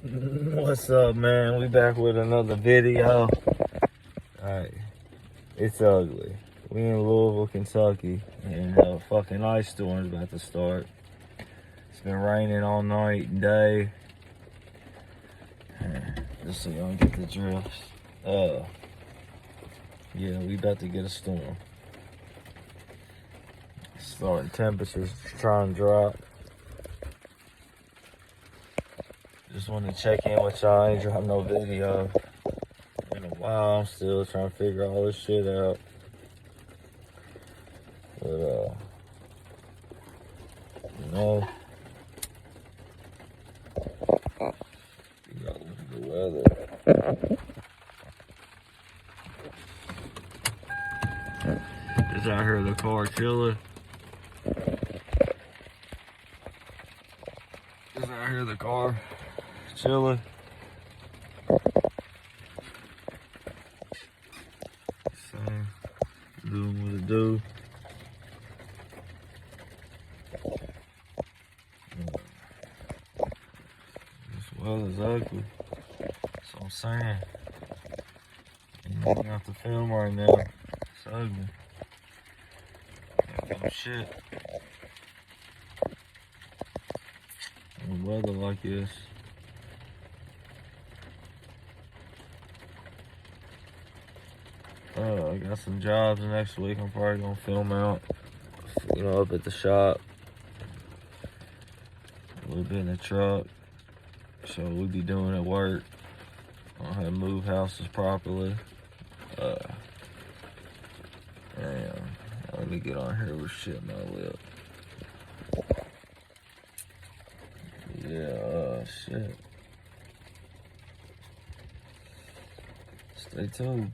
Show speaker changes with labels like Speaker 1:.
Speaker 1: What's up, man? We back with another video. Alright, it's ugly. We in Louisville, Kentucky, and a fucking ice storm's about to start. It's been raining all night and day. Just so y'all get the drift. Yeah, we about to get a storm. Starting temperatures trying to drop. Just want to check in with y'all. I ain't dropped no video in a while. I'm still trying to figure all this shit out. But, you know, you gotta look at the weather. Is out here the car killer? Is out here the car chilling? Same. Doing what it do. This weather's ugly. That's what I'm saying. You don't have to film right now. It's ugly. Can't film shit. In weather like this. I got some jobs next week. I'm probably gonna film out, you know, up at the shop. A little bit in the truck. So we'll be doing at work. I don't have to move houses properly. Damn. Let me get on here with shit in my lip. Yeah, shit. Stay tuned.